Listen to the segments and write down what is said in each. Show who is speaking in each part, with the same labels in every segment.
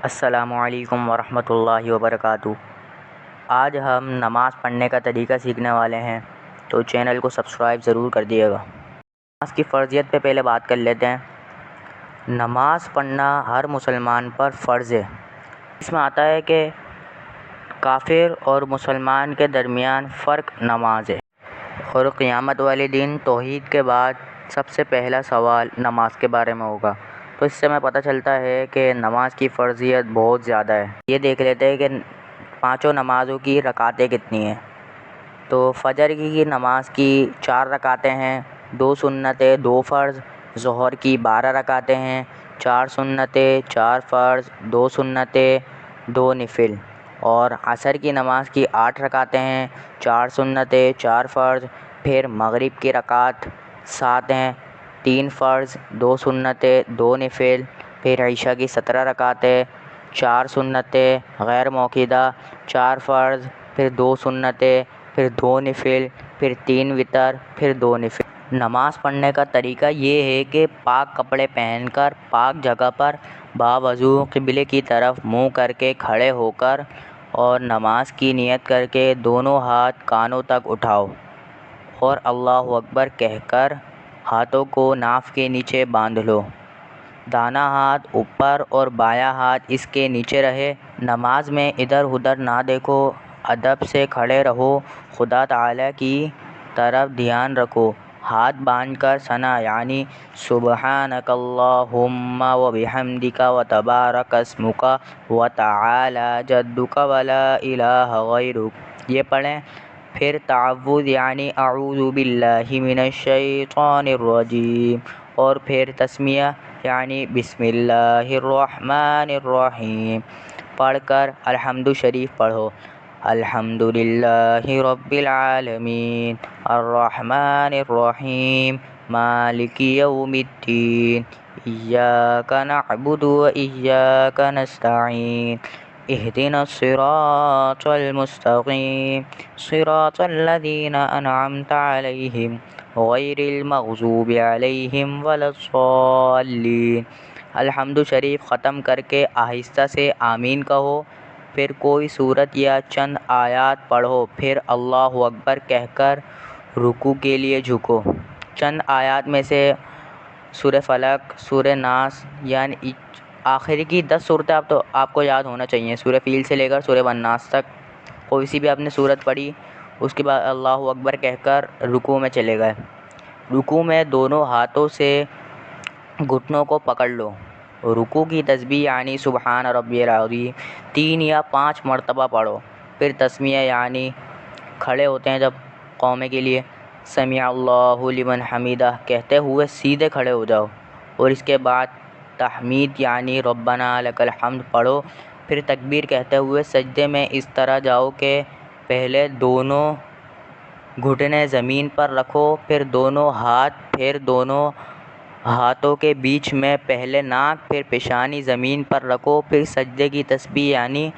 Speaker 1: السلام علیکم ورحمۃ اللہ وبرکاتہ۔ آج ہم نماز پڑھنے کا طریقہ سیکھنے والے ہیں، تو چینل کو سبسکرائب ضرور کر دیے گا۔ نماز کی فرضیت پہ پہلے بات کر لیتے ہیں۔ نماز پڑھنا ہر مسلمان پر فرض ہے۔ اس میں آتا ہے کہ کافر اور مسلمان کے درمیان فرق نماز ہے، اور قیامت والے دن توحید کے بعد سب سے پہلا سوال نماز کے بارے میں ہوگا۔ تو اس سے ہمیں پتہ چلتا ہے کہ نماز کی فرضیت بہت زیادہ ہے۔ یہ دیکھ لیتے ہیں کہ پانچوں نمازوں کی رکعتیں کتنی ہیں۔ تو فجر کی نماز کی 4 رکعتیں ہیں، 2 سنتیں 2 فرض۔ ظہر کی 12 رکعتیں ہیں، 4 سنتیں 4 فرض، 2 سنتیں 2 نفل۔ اور عصر کی نماز کی 8 رکعتیں ہیں، 4 سنتیں 4 فرض۔ پھر مغرب کی رکعت 7 ہیں، 3 فرض 2 سنتیں 2 نفل۔ پھر عشاء کی 17 رکعتیں، 4 سنتیں غیر موقودہ، 4 فرض، پھر 2 سنتیں، پھر 2 نفل، پھر 3 وتر، پھر 2 نفل۔ نماز پڑھنے کا طریقہ یہ ہے کہ پاک کپڑے پہن کر پاک جگہ پر باوضو قبلے کی طرف منہ کر کے کھڑے ہو کر اور نماز کی نیت کر کے دونوں ہاتھ کانوں تک اٹھاؤ اور اللہ اکبر کہہ کر ہاتھوں کو ناف کے نیچے باندھ لو۔ دانا ہاتھ اوپر اور بایاں ہاتھ اس کے نیچے رہے۔ نماز میں ادھر ادھر نہ دیکھو، ادب سے کھڑے رہو، خدا تعالیٰ کی طرف دھیان رکھو۔ ہاتھ باندھ کر ثنا یعنی سبحانک اللہم وبحمدک وتبارک اسمک وتعالی جدک ولا الہ غیرک یہ پڑھیں۔ پھر تعوذ یعنی اعوذ باللہ من الشیطان الرجیم، اور پھر تسمیہ یعنی بسم اللہ الرحمن الرحیم پڑھ کر الحمد شریف پڑھو۔ الحمد للہ رب العالمین الرحمن الرحیم مالک یوم الدین ایاک نعبد و ایاک نستعین اہدنا الصراط المستقیم صراط الذین انعمت علیہم غیر المغضوب علیہم ولا الضالین۔ الحمد شریف ختم کر کے آہستہ سے آمین کہو، پھر کوئی سورت یا چند آیات پڑھو، پھر اللہ اکبر کہہ کر رکوع کے لیے جھکو۔ چند آیات میں سے سورہ فلق، سورہ ناس یعنی آخری کی 10 صورتیں آپ کو یاد ہونا چاہیے۔ سورہ فیل سے لے کر سورہ والناس تک کوئی سی بھی آپ نے صورت پڑھی، اس کے بعد اللہ اکبر کہہ کر رکوع میں چلے گئے۔ رکوع میں دونوں ہاتھوں سے گھٹنوں کو پکڑ لو۔ رکوع کی تسبیح یعنی سبحان ربی العظیم 3 یا 5 مرتبہ پڑھو۔ پھر تسمیہ یعنی کھڑے ہوتے ہیں جب قومے کے لیے سمیع اللہ لمن حمیدہ کہتے ہوئے سیدھے کھڑے ہو جاؤ، اور اس کے بعد تحمید یعنی ربنا لک الحمد پڑھو۔ پھر تکبیر کہتے ہوئے سجدے میں اس طرح جاؤ کہ پہلے دونوں گھٹنے زمین پر رکھو، پھر دونوں ہاتھوں کے بیچ میں پہلے ناک پھر پیشانی زمین پر رکھو۔ پھر سجدے کی تسبیح یعنی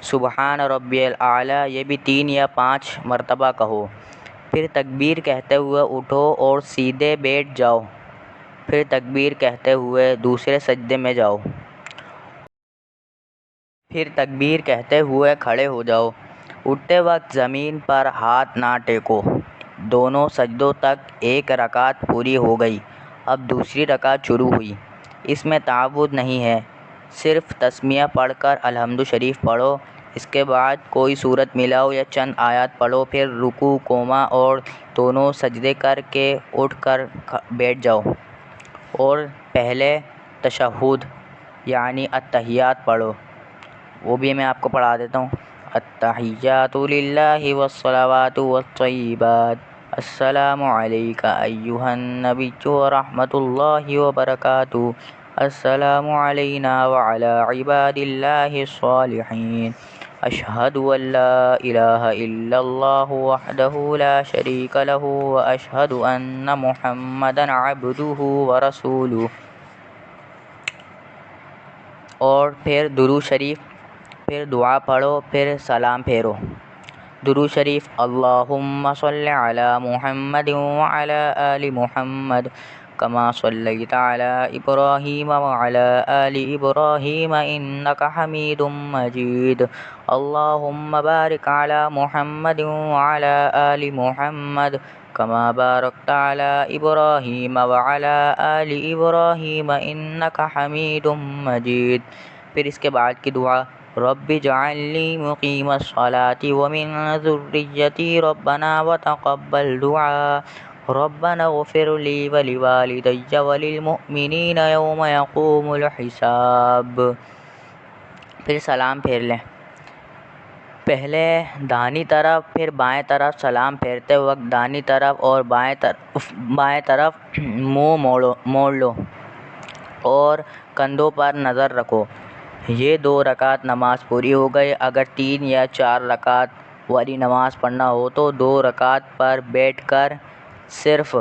Speaker 1: سبحان ربی الاعلیٰ یہ بھی 3 یا 5 مرتبہ کہو۔ پھر تکبیر کہتے ہوئے اٹھو اور سیدھے بیٹھ جاؤ۔ پھر تکبیر کہتے ہوئے دوسرے سجدے میں جاؤ۔ پھر تکبیر کہتے ہوئے کھڑے ہو جاؤ۔ اٹھتے وقت زمین پر ہاتھ نہ ٹیکو۔ دونوں سجدوں تک ایک رکعت پوری ہو گئی۔ اب دوسری رکعت شروع ہوئی۔ اس میں تعوذ نہیں ہے، صرف تسمیہ پڑھ کر الحمد شریف پڑھو۔ اس کے بعد کوئی سورت ملاؤ یا چند آیات پڑھو، پھر رکوع قوما اور دونوں سجدے کر کے اٹھ کر بیٹھ جاؤ، اور پہلے تشہد یعنی التحیات پڑھو۔ وہ بھی میں آپ کو پڑھا دیتا ہوں۔ التحیات للہ والصلوات والطیبات السلام علیک ایھا النبی ورحمۃ اللہ وبرکاتہ السلام علینا وعلی عباد اللہ الصالحین اشہد ان لا الہ الا اللہ وحدہ لا شریک لہ واشہد ان محمدا عبدہ ورسولہ۔ اور پھر درود شریف، پھر دعا پڑھو، پھر سلام پھیرو۔ درود شریف اللہم صل علی محمد وعلی آل محمد كما صليت على إبراهيم وعلى آل إبراهيم إنك حميد مجيد اللهم بارك على محمد وعلى آل محمد كما باركت على إبراهيم وعلى آل إبراهيم إنك حميد مجيد۔ پھر اس کے بعد کی دعا رب اجعلنی مقیم الصلاۃ ومن ذریتی ربنا وتقبل دعاء ربنا اغفر لی ولوالدی وللمؤمنین یوم یقوم الحساب۔ پھر سلام پھیر لیں، پہلے داہنی طرف پھر بائیں طرف سلام پھیرتے وقت داہنی طرف اور بائیں طرف منہ موڑ لو اور کندھوں پر نظر رکھو۔ یہ 2 رکعت نماز پوری ہو گئی۔ اگر 3 یا 4 رکعت والی نماز پڑھنا ہو تو 2 رکعت پر بیٹھ کر صرف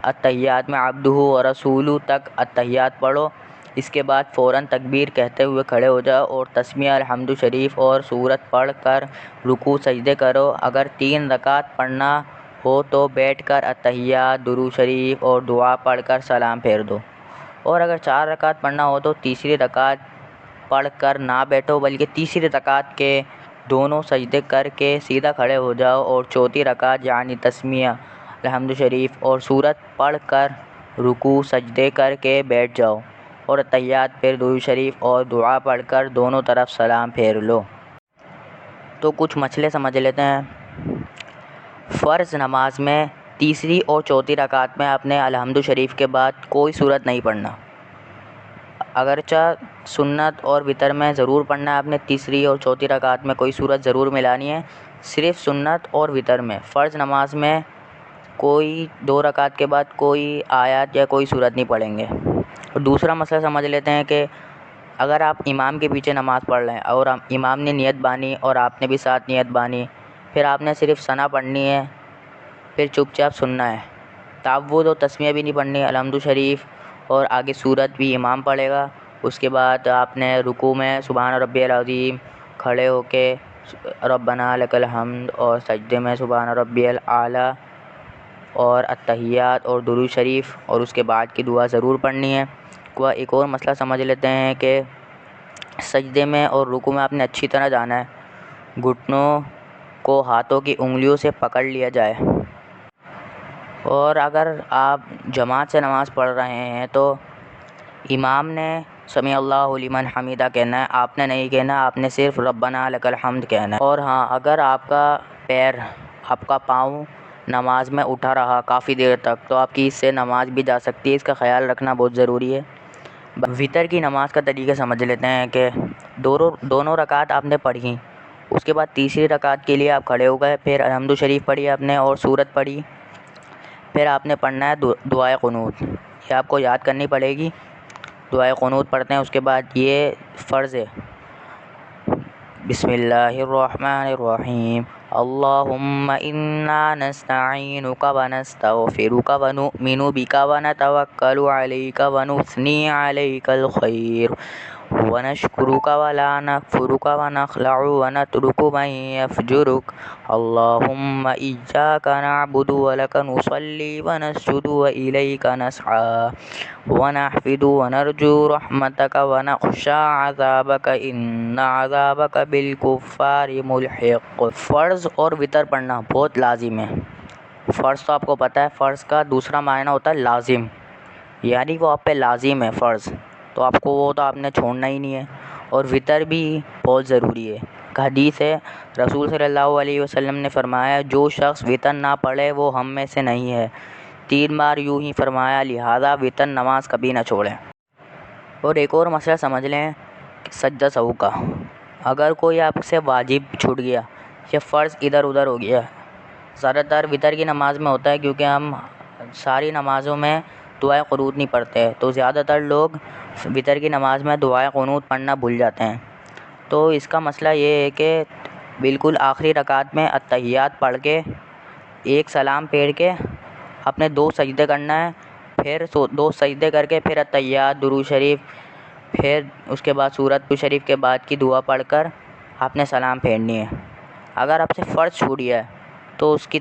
Speaker 1: اتحیات میں عبدہ و رسولہ تک اتحیات پڑھو۔ اس کے بعد فوراً تکبیر کہتے ہوئے کھڑے ہو جاؤ اور تسمیہ الحمد شریف اور سورت پڑھ کر رکوع سجدے کرو۔ اگر 3 رکعت پڑھنا ہو تو بیٹھ کر اتحیات، درود شریف اور دعا پڑھ کر سلام پھیر دو، اور اگر 4 رکعت پڑھنا ہو تو تیسری رکعت پڑھ کر نہ بیٹھو بلکہ تیسری رکعت کے دونوں سجدے کر کے سیدھا کھڑے ہو جاؤ اور چوتھی رکعت یعنی تسمیہ الحمد شریف اور سورت پڑھ کر رکوع سجدے کر کے بیٹھ جاؤ اور اتحیات پھر درود شریف اور دعا پڑھ کر دونوں طرف سلام پھیر لو۔ تو کچھ مسئلے سمجھ لیتے ہیں۔ فرض نماز میں تیسری اور چوتھی رکعت میں اپنے الحمد شریف کے بعد کوئی سورت نہیں پڑھنا، اگرچہ سنت اور وتر میں ضرور پڑھنا ہے۔ اپنے تیسری اور چوتھی رکعت میں کوئی سورت ضرور ملانی ہے، صرف سنت اور وتر میں۔ فرض نماز میں کوئی 2 رکعت کے بعد کوئی آیات یا کوئی سورت نہیں پڑھیں گے۔ اور دوسرا مسئلہ سمجھ لیتے ہیں کہ اگر آپ امام کے پیچھے نماز پڑھ رہے ہیں اور امام نے نیت بانی اور آپ نے بھی ساتھ نیت بانی، پھر آپ نے صرف ثنا پڑھنی ہے، پھر چپ چاپ سننا ہے، تعوذ اور تسمیہ بھی نہیں پڑھنی، الحمد شریف اور آگے سورت بھی امام پڑھے گا۔ اس کے بعد آپ نے رکوع میں سبحان ربی العظیم کھڑے ہو کے ربنا لک الحمد اور سجدے میں سبحان ربی الاعلیٰ اور اتحیات اور درود شریف اور اس کے بعد کی دعا ضرور پڑھنی ہے۔ ایک اور مسئلہ سمجھ لیتے ہیں کہ سجدے میں اور رکوع میں آپ نے اچھی طرح جانا ہے، گھٹنوں کو ہاتھوں کی انگلیوں سے پکڑ لیا جائے، اور اگر آپ جماعت سے نماز پڑھ رہے ہیں تو امام نے سمیع اللہ لمن حمیدہ کہنا ہے، آپ نے نہیں کہنا، آپ نے صرف ربنا لک الحمد کہنا ہے۔ اور ہاں، اگر آپ کا پاؤں نماز میں اٹھا رہا کافی دیر تک تو آپ کی اس سے نماز بھی جا سکتی ہے، اس کا خیال رکھنا بہت ضروری ہے۔ وتر کی نماز کا طریقہ سمجھ لیتے ہیں کہ دونوں رکعت آپ نے پڑھی، اس کے بعد تیسری رکعت کے لیے آپ کھڑے ہو گئے، پھر الحمد شریف پڑھی آپ نے اور سورت پڑھی، پھر آپ نے پڑھنا ہے دعائے قنوت، یہ آپ کو یاد کرنی پڑے گی۔ دعائے قنوت پڑھتے ہیں، اس کے بعد یہ فرض ہے بسم اللہ الرحمن الرحیم اللہم انا نستعینک ونستغفرک ونؤمن بک ونتوکل علیک ونثنی علیک الخیر ونشکرک ولا نکفرک ونخلع ونترک من یفجرک اللہم ایاک نعبد ولک نصلی ونسجد والیک نسعی ونحفد ونرجو رحمتک ونخشى عذابک ان عذابک بالکفار ملحق۔ فرض اور وتر پڑھنا بہت لازم ہے۔ فرض تو آپ کو پتہ ہے، فرض کا دوسرا معنی ہوتا ہے لازم، یعنی وہ آپ پہ لازم ہے فرض، تو آپ کو وہ تو آپ نے چھوڑنا ہی نہیں ہے۔ اور وتر بھی بہت ضروری ہے۔ حدیث ہے، رسول صلی اللہ علیہ وسلم نے فرمایا جو شخص وتر نہ پڑھے وہ ہم میں سے نہیں ہے، 3 بار یوں ہی فرمایا، لہذا وتر نماز کبھی نہ چھوڑیں۔ اور ایک اور مسئلہ سمجھ لیں سجدہ سہو کا، اگر کوئی آپ سے واجب چھوٹ گیا یا فرض ادھر ادھر ہو گیا، زیادہ تر وتر کی نماز میں ہوتا ہے کیونکہ ہم ساری نمازوں میں دعائے قنوت نہیں پڑھتے، تو زیادہ تر لوگ وتر کی نماز میں دعائے قنوت پڑھنا بھول جاتے ہیں۔ تو اس کا مسئلہ یہ ہے کہ بالکل آخری رکعت میں اتحیات پڑھ کے ایک سلام پھیر کے اپنے 2 سجدے کرنا ہے، پھر 2 سجدے کر کے پھر اتحیات، درود شریف، پھر اس کے بعد سورت شریف کے بعد کی دعا پڑھ کر آپ نے سلام پھیرنی ہے۔ اگر آپ سے فرض چھوٹ گیا ہے تو اس کی